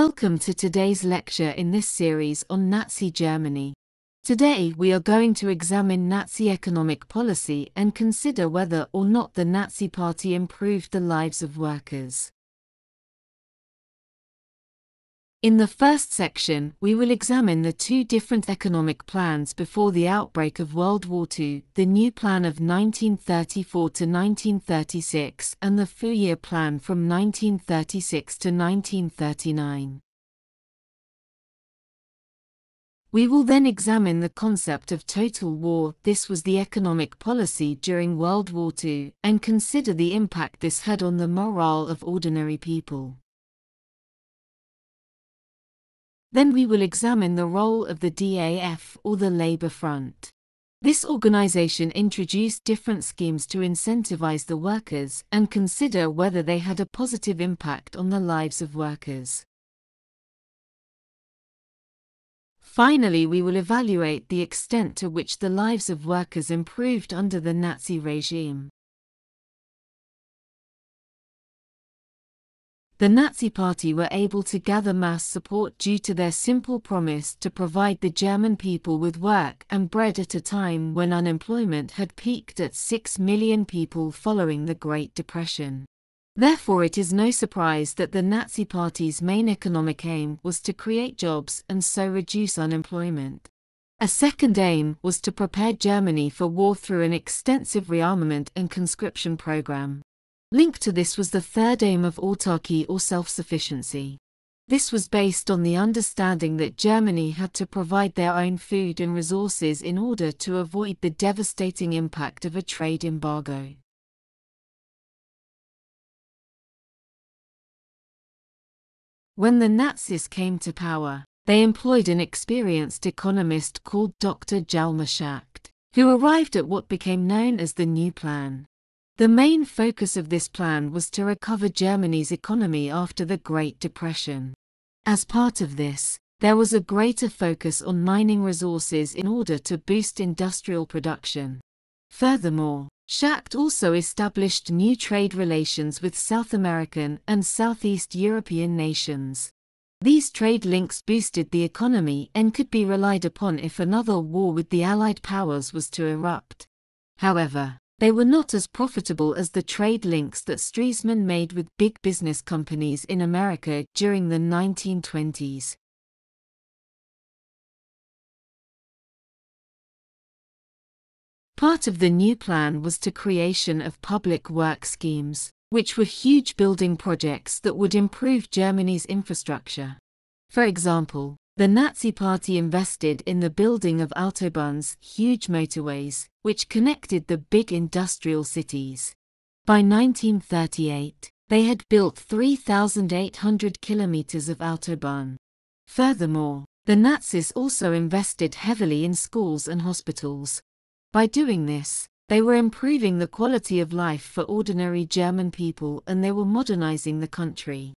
Welcome to today's lecture in this series on Nazi Germany. Today we are going to examine Nazi economic policy and consider whether or not the Nazi Party improved the lives of workers. In the first section, we will examine the two different economic plans before the outbreak of World War II, the New Plan of 1934 to 1936 and the Fourier Plan from 1936 to 1939. We will then examine the concept of total war. This was the economic policy during World War II, and consider the impact this had on the morale of ordinary people. Then we will examine the role of the DAF, or the Labour Front. This organization introduced different schemes to incentivize the workers and consider whether they had a positive impact on the lives of workers. Finally, we will evaluate the extent to which the lives of workers improved under the Nazi regime. The Nazi Party were able to gather mass support due to their simple promise to provide the German people with work and bread at a time when unemployment had peaked at 6 million people following the Great Depression. Therefore, it is no surprise that the Nazi Party's main economic aim was to create jobs and so reduce unemployment. A second aim was to prepare Germany for war through an extensive rearmament and conscription program. Linked to this was the third aim of autarky or self-sufficiency. This was based on the understanding that Germany had to provide their own food and resources in order to avoid the devastating impact of a trade embargo. When the Nazis came to power, they employed an experienced economist called Dr. Hjalmar Schacht, who arrived at what became known as the New Plan. The main focus of this plan was to recover Germany's economy after the Great Depression. As part of this, there was a greater focus on mining resources in order to boost industrial production. Furthermore, Schacht also established new trade relations with South American and Southeast European nations. These trade links boosted the economy and could be relied upon if another war with the Allied powers was to erupt. However, they were not as profitable as the trade links that Stresemann made with big business companies in America during the 1920s. Part of the new plan was the creation of public work schemes, which were huge building projects that would improve Germany's infrastructure. For example, the Nazi Party invested in the building of Autobahns, huge motorways, which connected the big industrial cities. By 1938, they had built 3,800 kilometers of Autobahn. Furthermore, the Nazis also invested heavily in schools and hospitals. By doing this, they were improving the quality of life for ordinary German people and they were modernizing the country.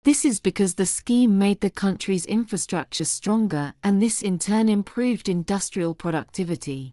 This is because the scheme made the country's infrastructure stronger and this in turn improved industrial productivity.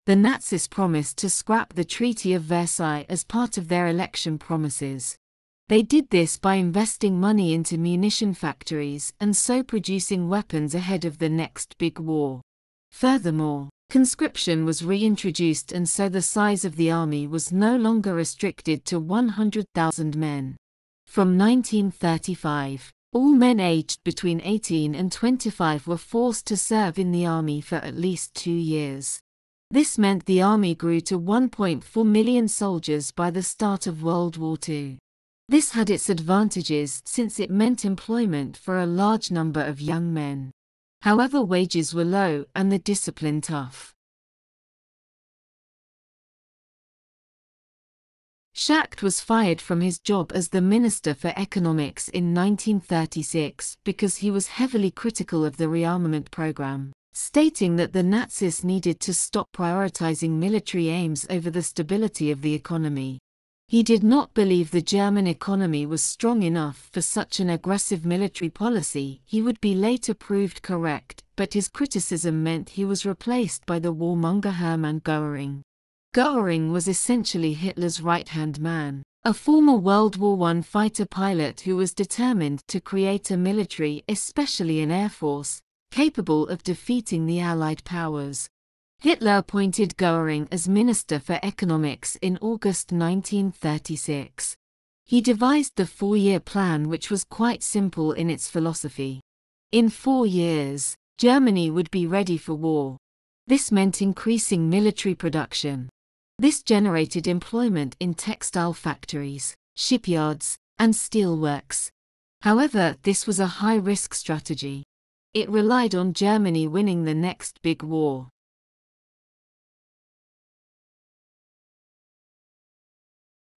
The Nazis promised to scrap the Treaty of Versailles as part of their election promises. They did this by investing money into munition factories and so producing weapons ahead of the next big war. Furthermore, conscription was reintroduced and so the size of the army was no longer restricted to 100,000 men. From 1935, all men aged between 18 and 25 were forced to serve in the army for at least 2 years. This meant the army grew to 1.4 million soldiers by the start of World War II. This had its advantages since it meant employment for a large number of young men. However, wages were low and the discipline tough. Schacht was fired from his job as the Minister for Economics in 1936 because he was heavily critical of the rearmament program, stating that the Nazis needed to stop prioritizing military aims over the stability of the economy. He did not believe the German economy was strong enough for such an aggressive military policy. He would be later proved correct, but his criticism meant he was replaced by the warmonger Hermann Göring. Göring was essentially Hitler's right-hand man. a former World War I fighter pilot who was determined to create a military, especially an air force, capable of defeating the Allied powers. Hitler appointed Göring as Minister for Economics in August 1936. He devised the 4-year plan, which was quite simple in its philosophy. In 4 years, Germany would be ready for war. This meant increasing military production. This generated employment in textile factories, shipyards, and steelworks. However, this was a high-risk strategy. It relied on Germany winning the next big war.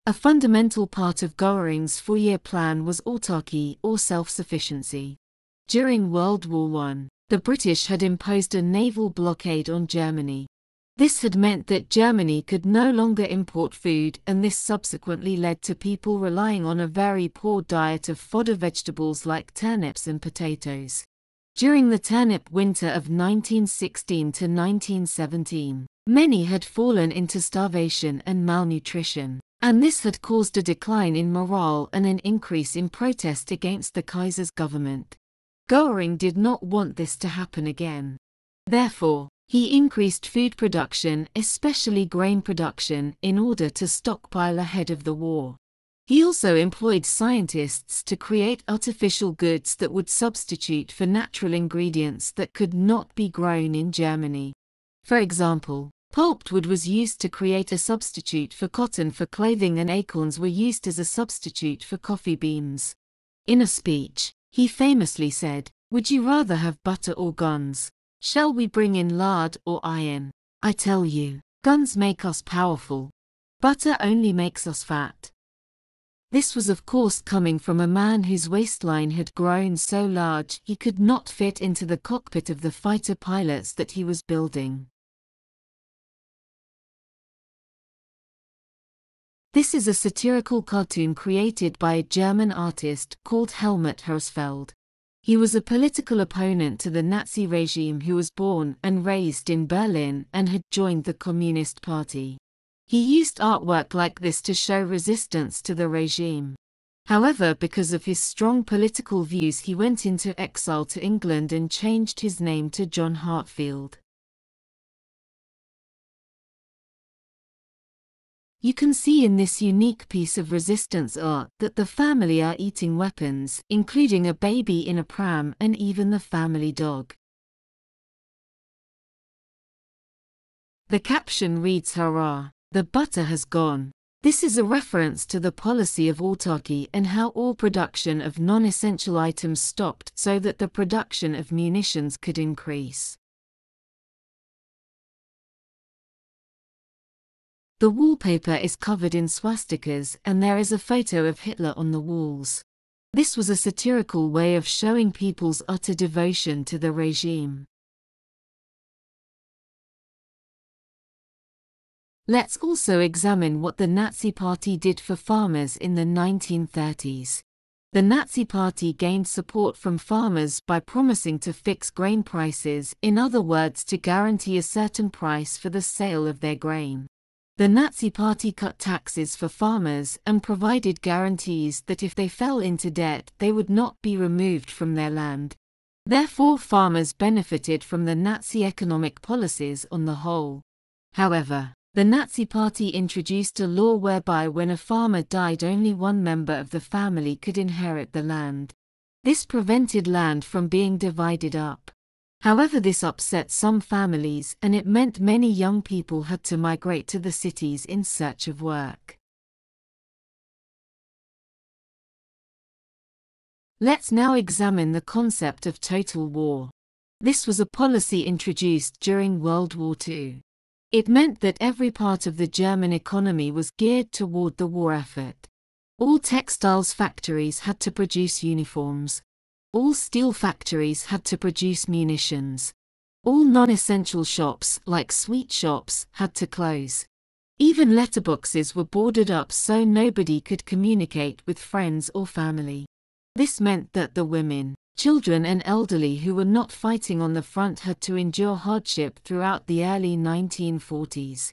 A fundamental part of Göring's 4-year plan was autarky or self-sufficiency. During World War I, the British had imposed a naval blockade on Germany. This had meant that Germany could no longer import food, and this subsequently led to people relying on a very poor diet of fodder vegetables like turnips and potatoes. During the turnip winter of 1916 to 1917, many had fallen into starvation and malnutrition, and this had caused a decline in morale and an increase in protest against the Kaiser's government. Göring did not want this to happen again. Therefore, he increased food production, especially grain production, in order to stockpile ahead of the war. He also employed scientists to create artificial goods that would substitute for natural ingredients that could not be grown in Germany. For example, pulped wood was used to create a substitute for cotton for clothing, and acorns were used as a substitute for coffee beans. In a speech, he famously said, "Would you rather have butter or guns? Shall we bring in lard or iron? I tell you, guns make us powerful. Butter only makes us fat." This was of course coming from a man whose waistline had grown so large he could not fit into the cockpit of the fighter pilots that he was building. This is a satirical cartoon created by a German artist called Helmut Hersfeld. He was a political opponent to the Nazi regime who was born and raised in Berlin and had joined the Communist Party. He used artwork like this to show resistance to the regime. However, because of his strong political views, he went into exile to England and changed his name to John Heartfield. You can see in this unique piece of resistance art that the family are eating weapons, including a baby in a pram and even the family dog. The caption reads, "Hurrah! The butter has gone." This is a reference to the policy of autarky and how all production of non-essential items stopped so that the production of munitions could increase. The wallpaper is covered in swastikas and there is a photo of Hitler on the walls. This was a satirical way of showing people's utter devotion to the regime. Let's also examine what the Nazi Party did for farmers in the 1930s. The Nazi Party gained support from farmers by promising to fix grain prices, in other words, to guarantee a certain price for the sale of their grain. The Nazi Party cut taxes for farmers and provided guarantees that if they fell into debt, they would not be removed from their land. Therefore, farmers benefited from the Nazi economic policies on the whole. However, the Nazi Party introduced a law whereby when a farmer died, only one member of the family could inherit the land. This prevented land from being divided up. However, this upset some families and it meant many young people had to migrate to the cities in search of work. Let's now examine the concept of total war. This was a policy introduced during World War II. It meant that every part of the German economy was geared toward the war effort. All textiles factories had to produce uniforms. All steel factories had to produce munitions. All non-essential shops, like sweet shops, had to close. Even letterboxes were boarded up so nobody could communicate with friends or family. This meant that the women, children and elderly who were not fighting on the front had to endure hardship throughout the early 1940s.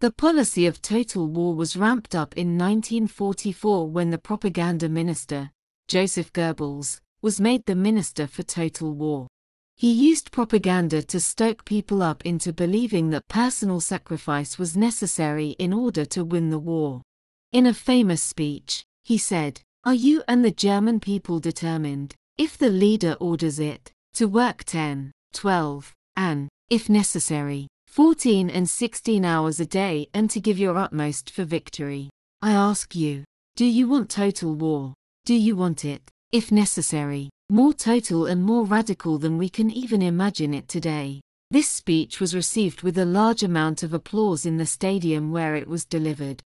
The policy of total war was ramped up in 1944 when the propaganda minister, Joseph Goebbels, was made the Minister for Total War. He used propaganda to stoke people up into believing that personal sacrifice was necessary in order to win the war. In a famous speech, he said, "Are you and the German people determined, if the leader orders it, to work 10, 12, and, if necessary, 14 and 16 hours a day and to give your utmost for victory? I ask you, do you want total war? Do you want it, if necessary, more total and more radical than we can even imagine it today?" This speech was received with a large amount of applause in the stadium where it was delivered.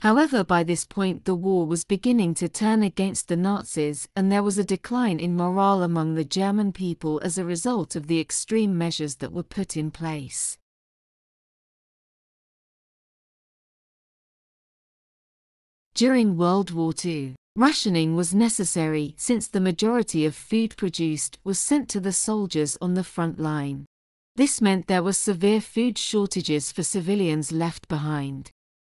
However, by this point the war was beginning to turn against the Nazis and there was a decline in morale among the German people as a result of the extreme measures that were put in place. During World War II, rationing was necessary since the majority of food produced was sent to the soldiers on the front line. This meant there were severe food shortages for civilians left behind.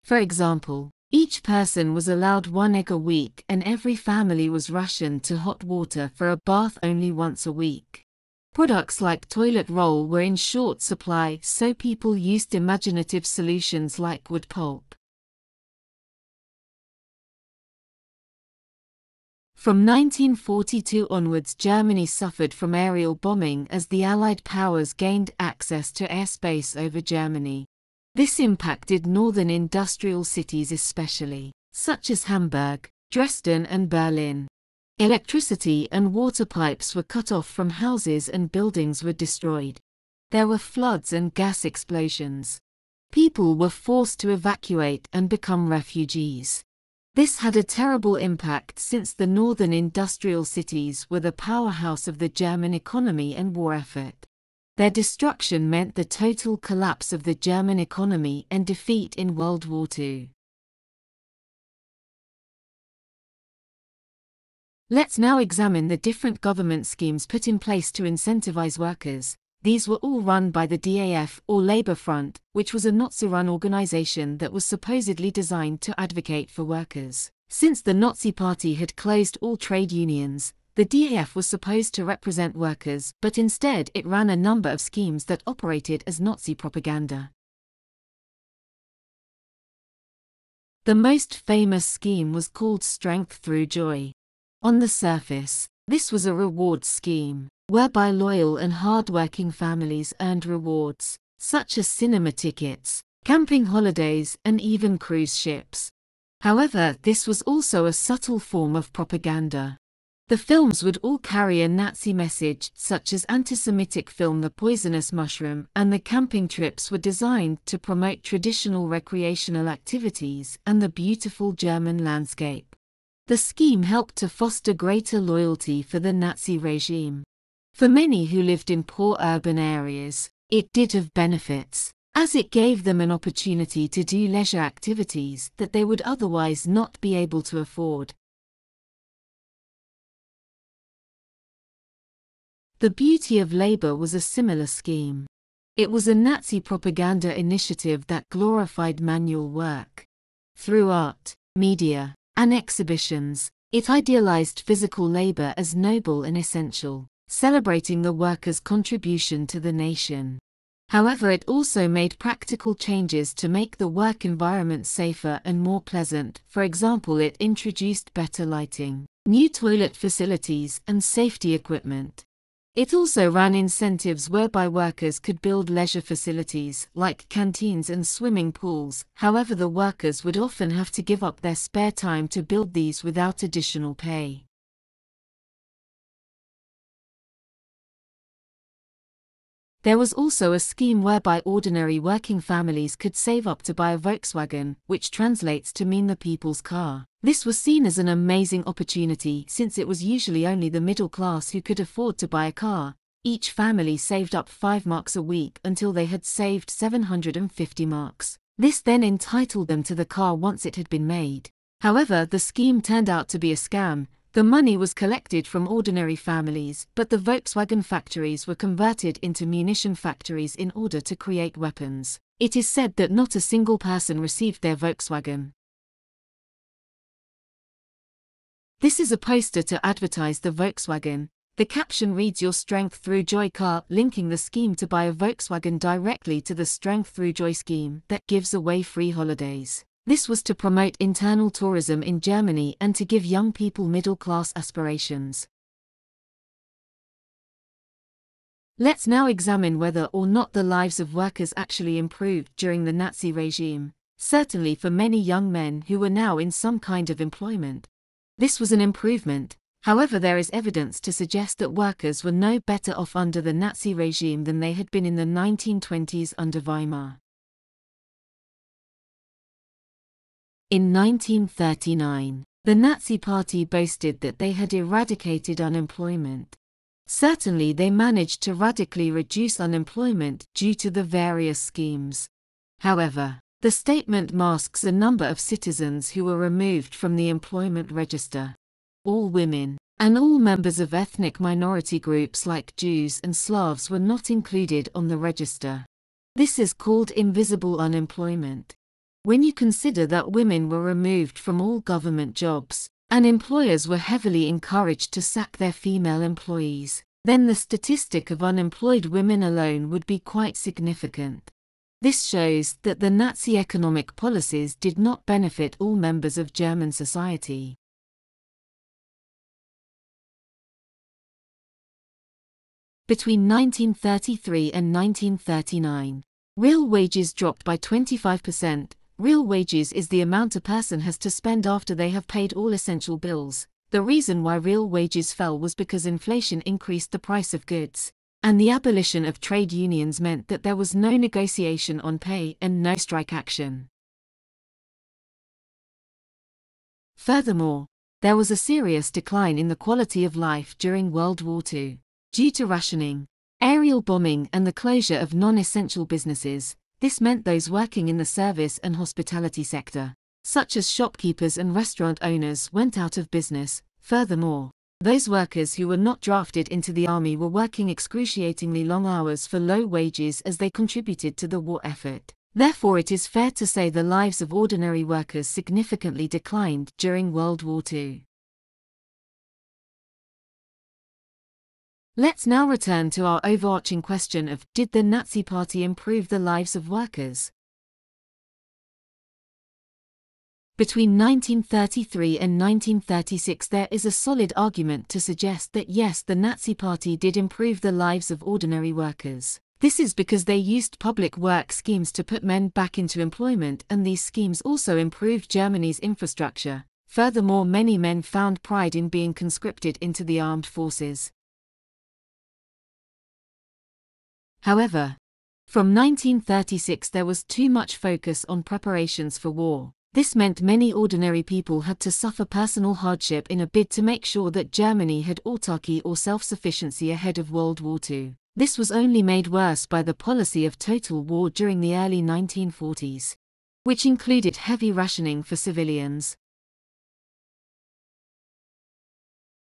For example, each person was allowed 1 egg a week and every family was rationed to hot water for a bath only once a week. Products like toilet roll were in short supply, so people used imaginative solutions like wood pulp. From 1942 onwards, Germany suffered from aerial bombing as the Allied powers gained access to airspace over Germany. This impacted northern industrial cities especially, such as Hamburg, Dresden and Berlin. Electricity and water pipes were cut off from houses and buildings were destroyed. There were floods and gas explosions. People were forced to evacuate and become refugees. This had a terrible impact since the northern industrial cities were the powerhouse of the German economy and war effort. Their destruction meant the total collapse of the German economy and defeat in World War II. Let's now examine the different government schemes put in place to incentivize workers. These were all run by the DAF or Labour Front, which was a Nazi-run organization that was supposedly designed to advocate for workers. Since the Nazi Party had closed all trade unions, the DAF was supposed to represent workers, but instead it ran a number of schemes that operated as Nazi propaganda. The most famous scheme was called Strength Through Joy. On the surface, this was a reward scheme, whereby loyal and hard-working families earned rewards, such as cinema tickets, camping holidays, and even cruise ships. However, this was also a subtle form of propaganda. The films would all carry a Nazi message, such as anti-Semitic film The Poisonous Mushroom, and the camping trips were designed to promote traditional recreational activities and the beautiful German landscape. The scheme helped to foster greater loyalty for the Nazi regime. For many who lived in poor urban areas, it did have benefits, as it gave them an opportunity to do leisure activities that they would otherwise not be able to afford. The Beauty of Labor was a similar scheme. It was a Nazi propaganda initiative that glorified manual work. Through art, media, and exhibitions, it idealized physical labor as noble and essential, celebrating the workers' contribution to the nation. However, it also made practical changes to make the work environment safer and more pleasant. For example, it introduced better lighting, new toilet facilities, and safety equipment. It also ran incentives whereby workers could build leisure facilities, like canteens and swimming pools. However, the workers would often have to give up their spare time to build these without additional pay. There was also a scheme whereby ordinary working families could save up to buy a Volkswagen, which translates to mean the people's car. This was seen as an amazing opportunity since it was usually only the middle class who could afford to buy a car. Each family saved up 5 marks a week until they had saved 750 marks. This then entitled them to the car once it had been made. However, the scheme turned out to be a scam. The money was collected from ordinary families, but the Volkswagen factories were converted into munition factories in order to create weapons. It is said that not a single person received their Volkswagen. This is a poster to advertise the Volkswagen. The caption reads "Your Strength Through Joy car," linking the scheme to buy a Volkswagen directly to the Strength Through Joy scheme that gives away free holidays. This was to promote internal tourism in Germany and to give young people middle-class aspirations. Let's now examine whether or not the lives of workers actually improved during the Nazi regime. Certainly for many young men who were now in some kind of employment, this was an improvement. However, there is evidence to suggest that workers were no better off under the Nazi regime than they had been in the 1920s under Weimar. In 1939, the Nazi Party boasted that they had eradicated unemployment. Certainly they managed to radically reduce unemployment due to the various schemes. However, the statement masks a number of citizens who were removed from the employment register. All women, and all members of ethnic minority groups like Jews and Slavs were not included on the register. This is called invisible unemployment. When you consider that women were removed from all government jobs, and employers were heavily encouraged to sack their female employees, then the statistic of unemployed women alone would be quite significant. This shows that the Nazi economic policies did not benefit all members of German society. Between 1933 and 1939, real wages dropped by 25%. Real wages is the amount a person has to spend after they have paid all essential bills. The reason why real wages fell was because inflation increased the price of goods, and the abolition of trade unions meant that there was no negotiation on pay and no strike action. Furthermore, there was a serious decline in the quality of life during World War II. Due to rationing, aerial bombing and the closure of non-essential businesses, this meant those working in the service and hospitality sector, such as shopkeepers and restaurant owners, went out of business. Furthermore, those workers who were not drafted into the army were working excruciatingly long hours for low wages as they contributed to the war effort. Therefore, it is fair to say the lives of ordinary workers significantly declined during World War II. Let's now return to our overarching question of, did the Nazi Party improve the lives of workers? Between 1933 and 1936 there is a solid argument to suggest that yes, the Nazi Party did improve the lives of ordinary workers. This is because they used public work schemes to put men back into employment, and these schemes also improved Germany's infrastructure. Furthermore, many men found pride in being conscripted into the armed forces. However, from 1936 there was too much focus on preparations for war. This meant many ordinary people had to suffer personal hardship in a bid to make sure that Germany had autarky or self-sufficiency ahead of World War II. This was only made worse by the policy of total war during the early 1940s, which included heavy rationing for civilians.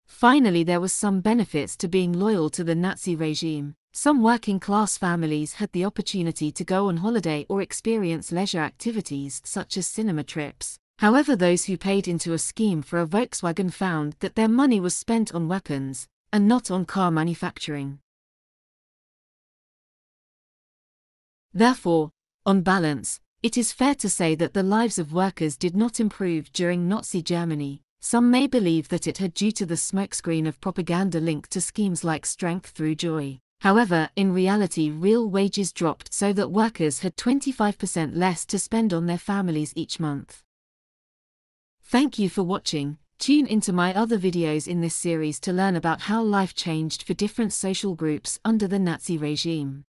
Finally, there was some benefits to being loyal to the Nazi regime. Some working-class families had the opportunity to go on holiday or experience leisure activities such as cinema trips. However, those who paid into a scheme for a Volkswagen found that their money was spent on weapons, and not on car manufacturing. Therefore, on balance, it is fair to say that the lives of workers did not improve during Nazi Germany. Some may believe that it had due to the smokescreen of propaganda linked to schemes like Strength Through Joy. However, in reality, real wages dropped so that workers had 25% less to spend on their families each month. Thank you for watching. Tune into my other videos in this series to learn about how life changed for different social groups under the Nazi regime.